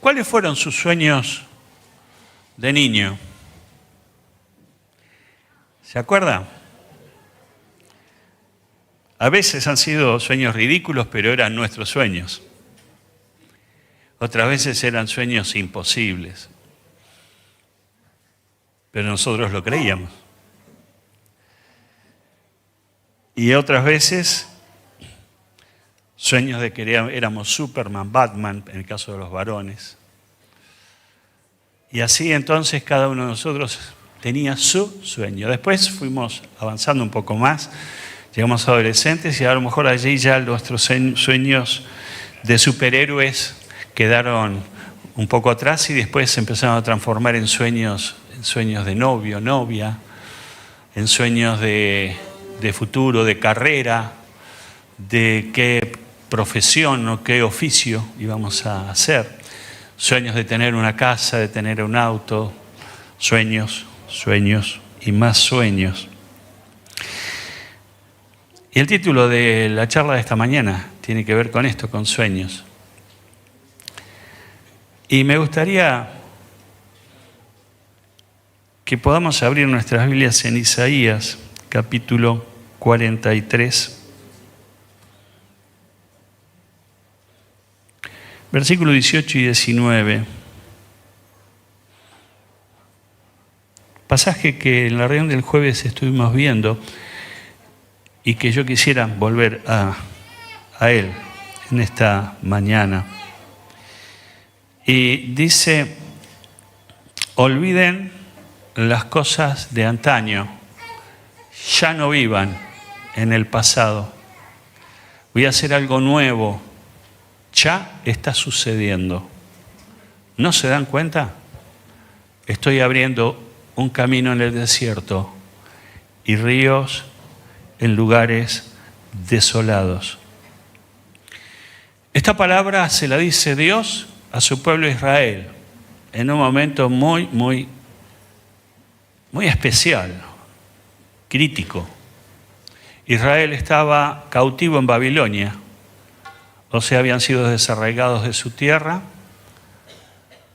¿Cuáles fueron sus sueños de niño? ¿Se acuerdan? A veces han sido sueños ridículos, pero eran nuestros sueños. Otras veces eran sueños imposibles, pero nosotros lo creíamos. Y otras veces, sueños de que éramos Superman, Batman, en el caso de los varones. Y así entonces cada uno de nosotros tenía su sueño. Después fuimos avanzando un poco más, llegamos a adolescentes y a lo mejor allí ya nuestros sueños de superhéroes quedaron un poco atrás y después se empezaron a transformar en sueños de novio, novia, en sueños de futuro, de carrera, de qué profesión o qué oficio íbamos a hacer. Sueños de tener una casa, de tener un auto, sueños, sueños y más sueños. Y el título de la charla de esta mañana tiene que ver con esto, con sueños. Y me gustaría que podamos abrir nuestras Biblias en Isaías, capítulo 43. Versículos 18 y 19. Pasaje que en la reunión del jueves estuvimos viendo y que yo quisiera volver a él en esta mañana. Y dice: olviden las cosas de antaño, ya no vivan en el pasado. Voy a hacer algo nuevo. Ya está sucediendo. ¿No se dan cuenta? Estoy abriendo un camino en el desierto y ríos en lugares desolados. Esta palabra se la dice Dios a su pueblo Israel en un momento muy especial, crítico. Israel estaba cautivo en Babilonia. O sea, habían sido desarraigados de su tierra,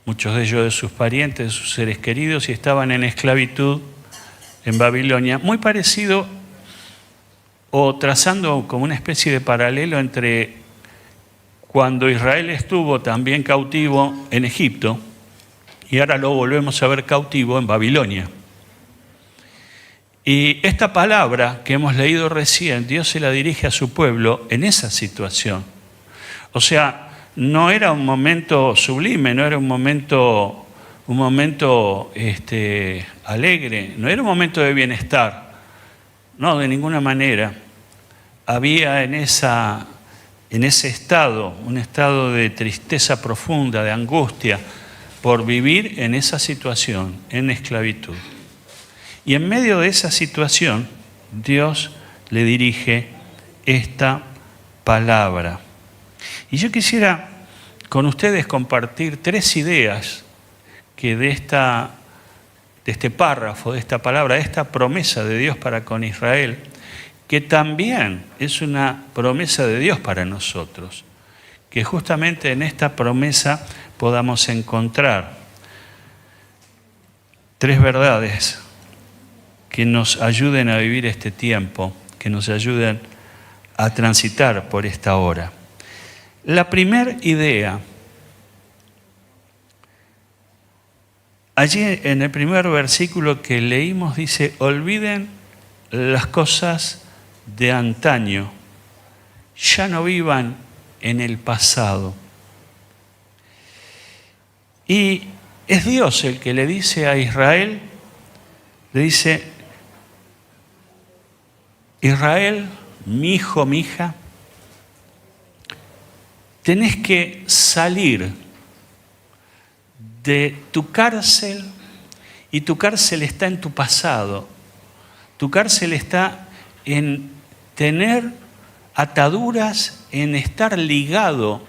muchos de ellos de sus parientes, de sus seres queridos, y estaban en esclavitud en Babilonia. Muy parecido, o trazando como una especie de paralelo entre cuando Israel estuvo también cautivo en Egipto, y ahora lo volvemos a ver cautivo en Babilonia. Y esta palabra que hemos leído recién, Dios se la dirige a su pueblo en esa situación. O sea, no era un momento sublime, no era un momento alegre, no era un momento de bienestar. No, de ninguna manera. Había en ese estado, un estado de tristeza profunda, de angustia, por vivir en esa situación, en esclavitud. Y en medio de esa situación, Dios le dirige esta palabra. Y yo quisiera con ustedes compartir 3 ideas que de este párrafo, de esta palabra, de esta promesa de Dios para con Israel, que también es una promesa de Dios para nosotros, que justamente en esta promesa podamos encontrar 3 verdades que nos ayuden a vivir este tiempo, que nos ayuden a transitar por esta hora. La primera idea, allí en el primer versículo que leímos dice: olviden las cosas de antaño, ya no vivan en el pasado. Y es Dios el que le dice a Israel, le dice: Israel, mi hijo, mi hija, tenés que salir de tu cárcel, y tu cárcel está en tu pasado. Tu cárcel está en tener ataduras, en estar ligado,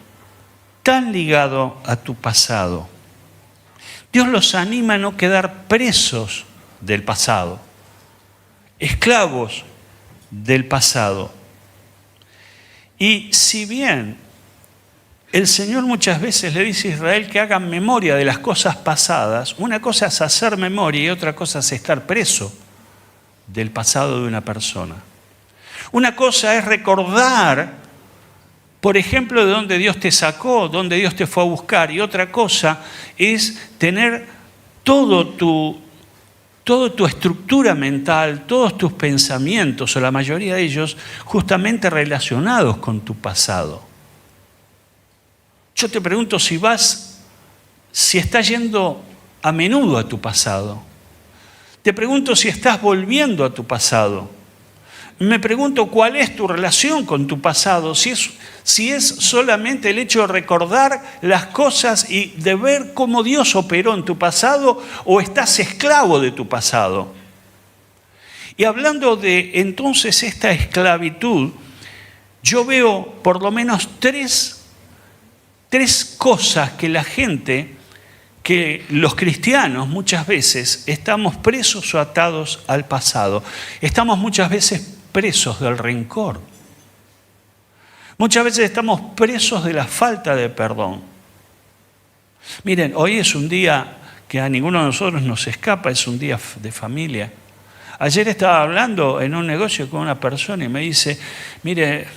tan ligado a tu pasado. Dios los anima a no quedar presos del pasado, esclavos del pasado. Y si bien El Señor muchas veces le dice a Israel que hagan memoria de las cosas pasadas. Una cosa es hacer memoria y otra cosa es estar preso del pasado de una persona. Una cosa es recordar, por ejemplo, de dónde Dios te sacó, dónde Dios te fue a buscar. Y otra cosa es tener toda tu estructura mental, todos tus pensamientos, o la mayoría de ellos, justamente relacionados con tu pasado. Yo te pregunto si estás yendo a menudo a tu pasado. Te pregunto si estás volviendo a tu pasado. Me pregunto cuál es tu relación con tu pasado, si es solamente el hecho de recordar las cosas y de ver cómo Dios operó en tu pasado, o estás esclavo de tu pasado. Y hablando de entonces esta esclavitud, yo veo por lo menos tres cosas que que los cristianos muchas veces estamos presos o atados al pasado. Estamos muchas veces presos del rencor. Muchas veces estamos presos de la falta de perdón. Miren, hoy es un día que a ninguno de nosotros nos escapa, es un día de familia. Ayer estaba hablando en un negocio con una persona y me dice, mire,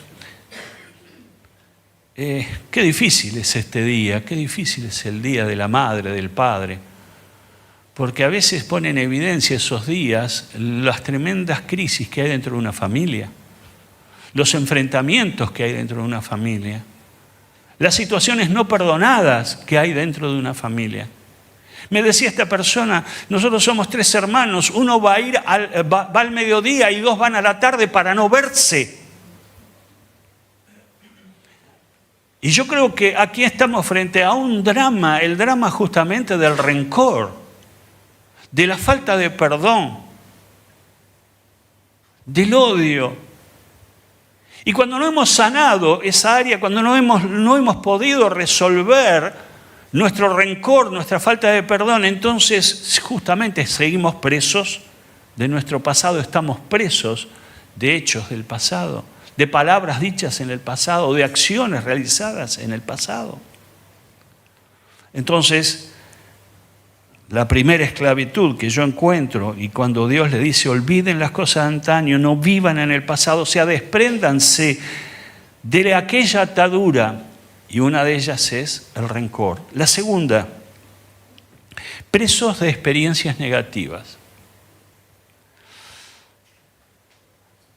qué difícil es este día, qué difícil es el día de la madre, del padre, porque a veces pone en evidencia esos días las tremendas crisis que hay dentro de una familia, los enfrentamientos que hay dentro de una familia, las situaciones no perdonadas que hay dentro de una familia. Me decía esta persona, nosotros somos 3 hermanos, uno va al mediodía y 2 van a la tarde para no verse. Y yo creo que aquí estamos frente a un drama, el drama justamente del rencor, de la falta de perdón, del odio. Y cuando no hemos sanado esa área, cuando no hemos podido resolver nuestro rencor, nuestra falta de perdón, entonces justamente seguimos presos de nuestro pasado, estamos presos de hechos del pasado, de palabras dichas en el pasado, de acciones realizadas en el pasado. Entonces, la primera esclavitud que yo encuentro, y cuando Dios le dice, olviden las cosas de antaño, no vivan en el pasado, o sea, despréndanse de aquella atadura, y una de ellas es el rencor. La segunda, presos de experiencias negativas.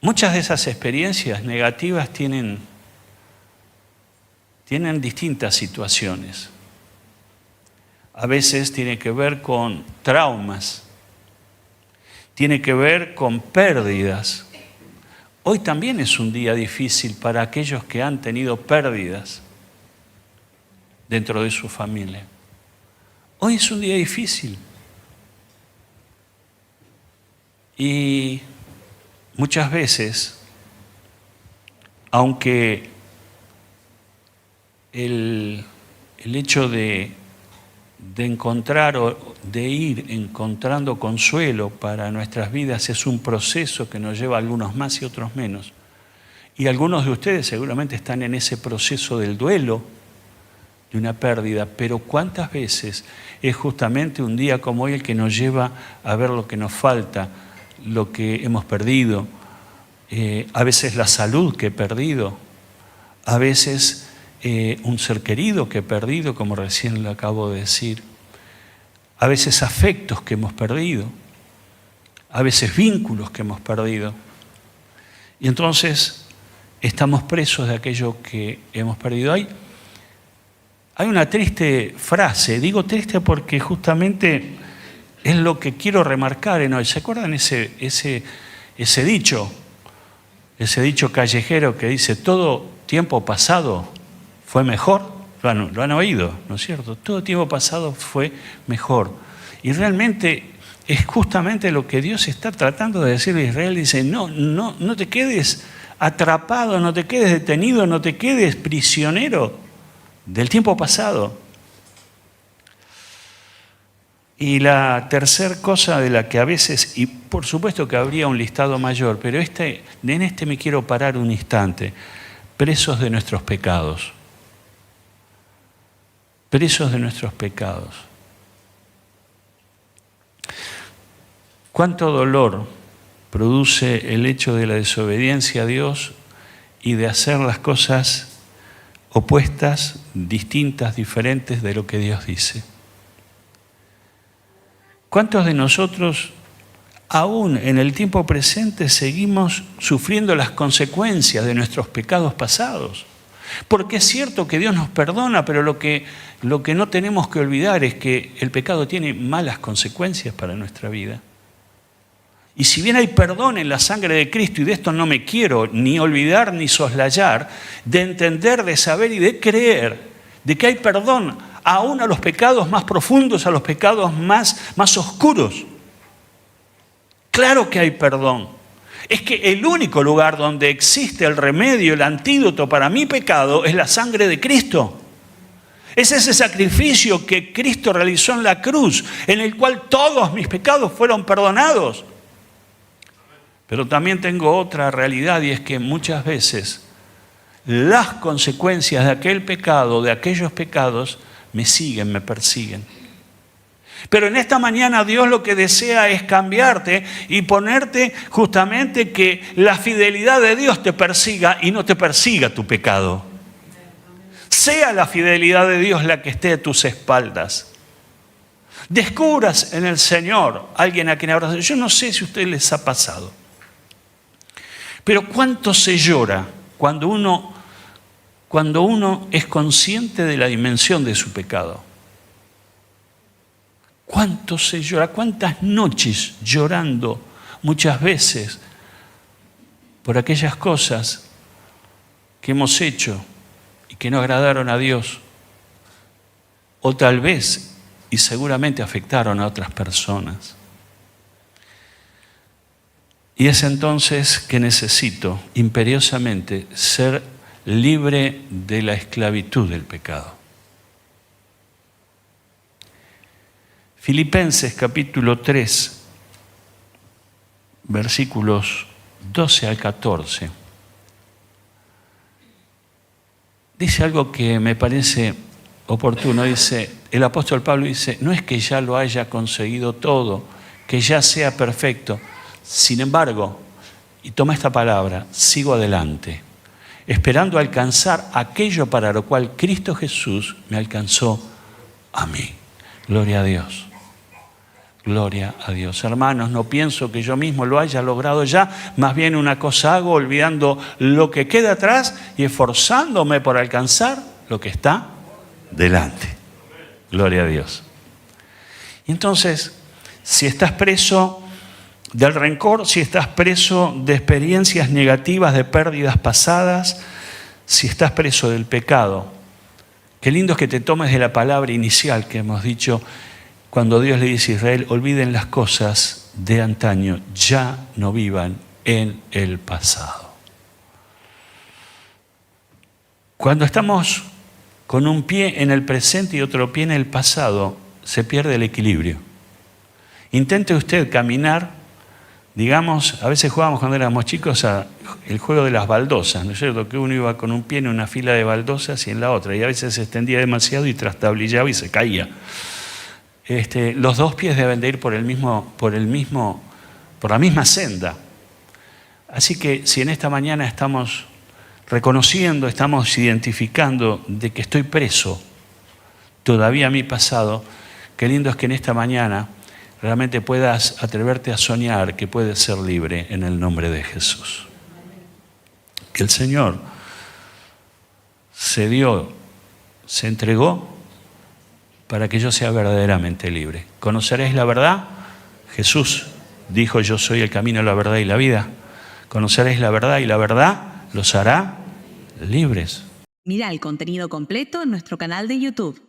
Muchas de esas experiencias negativas tienen distintas situaciones. A veces tiene que ver con traumas, tiene que ver con pérdidas. Hoy también es un día difícil para aquellos que han tenido pérdidas dentro de su familia. Hoy es un día difícil. Y muchas veces, aunque el hecho de encontrar o de ir encontrando consuelo para nuestras vidas es un proceso que nos lleva a algunos más y otros menos. Y algunos de ustedes seguramente están en ese proceso del duelo de una pérdida, pero ¿cuántas veces es justamente un día como hoy el que nos lleva a ver lo que nos falta, lo que hemos perdido? A veces la salud que he perdido, a veces un ser querido que he perdido, como recién le acabo de decir, a veces afectos que hemos perdido, a veces vínculos que hemos perdido. Y entonces estamos presos de aquello que hemos perdido. Hay una triste frase, digo triste porque justamente es lo que quiero remarcar en hoy. ¿Se acuerdan ese dicho? Ese dicho callejero que dice, todo tiempo pasado fue mejor. Lo han oído, ¿no es cierto? Todo tiempo pasado fue mejor. Y realmente es justamente lo que Dios está tratando de decirle a Israel. Dice, no te quedes atrapado, no te quedes detenido, no te quedes prisionero del tiempo pasado. Y la tercera cosa de la que a veces, y por supuesto que habría un listado mayor, pero en este me quiero parar un instante, presos de nuestros pecados. presos de nuestros pecados. ¿Cuánto dolor produce el hecho de la desobediencia a Dios y de hacer las cosas opuestas, distintas, diferentes de lo que Dios dice? ¿Cuántos de nosotros, aún en el tiempo presente, seguimos sufriendo las consecuencias de nuestros pecados pasados? Porque es cierto que Dios nos perdona, pero lo que no tenemos que olvidar es que el pecado tiene malas consecuencias para nuestra vida. Y si bien hay perdón en la sangre de Cristo, y de esto no me quiero ni olvidar ni soslayar, de entender, de saber y de creer de que hay perdón aún a los pecados más profundos, a los pecados más oscuros. Claro que hay perdón. Es que el único lugar donde existe el remedio, el antídoto para mi pecado es la sangre de Cristo. Es ese sacrificio que Cristo realizó en la cruz, en el cual todos mis pecados fueron perdonados. Pero también tengo otra realidad, y es que muchas veces las consecuencias de aquel pecado, de aquellos pecados, me siguen, me persiguen. Pero en esta mañana Dios lo que desea es cambiarte y ponerte justamente que la fidelidad de Dios te persiga y no te persiga tu pecado. Sea la fidelidad de Dios la que esté a tus espaldas. Descubras en el Señor alguien a quien abrazar. Yo no sé si a ustedes les ha pasado, pero cuánto se llora cuando uno es consciente de la dimensión de su pecado. Cuánto se llora, cuántas noches llorando muchas veces por aquellas cosas que hemos hecho y que no agradaron a Dios, o tal vez y seguramente afectaron a otras personas. Y es entonces que necesito imperiosamente ser libre de la esclavitud del pecado. Filipenses capítulo 3, versículos 12 al 14. Dice algo que me parece oportuno. Dice, el apóstol Pablo dice, no es que ya lo haya conseguido todo, que ya sea perfecto. Sin embargo, y toma esta palabra, sigo adelante, esperando alcanzar aquello para lo cual Cristo Jesús me alcanzó a mí. Gloria a Dios. Gloria a Dios. Hermanos, no pienso que yo mismo lo haya logrado ya, más bien una cosa hago, olvidando lo que queda atrás y esforzándome por alcanzar lo que está delante. Gloria a Dios. Y entonces, si estás preso del rencor, si estás preso de experiencias negativas, de pérdidas pasadas, si estás preso del pecado, qué lindo es que te tomes de la palabra inicial que hemos dicho cuando Dios le dice a Israel, olviden las cosas de antaño, ya no vivan en el pasado. Cuando estamos con un pie en el presente y otro pie en el pasado, se pierde el equilibrio. Intente usted caminar, digamos, a veces jugábamos cuando éramos chicos el juego de las baldosas, ¿no es cierto? Que uno iba con un pie en una fila de baldosas y en la otra, y a veces se extendía demasiado y trastablillaba y se caía. Los dos pies deben de ir por la misma senda. Así que si en esta mañana estamos reconociendo, estamos identificando de que estoy preso todavía a mi pasado, qué lindo es que en esta mañana realmente puedas atreverte a soñar que puedes ser libre en el nombre de Jesús. Que el Señor se entregó para que yo sea verdaderamente libre. ¿Conoceréis la verdad? Jesús dijo, yo soy el camino, la verdad y la vida. Conoceréis la verdad y la verdad los hará libres. Mira el contenido completo en nuestro canal de YouTube.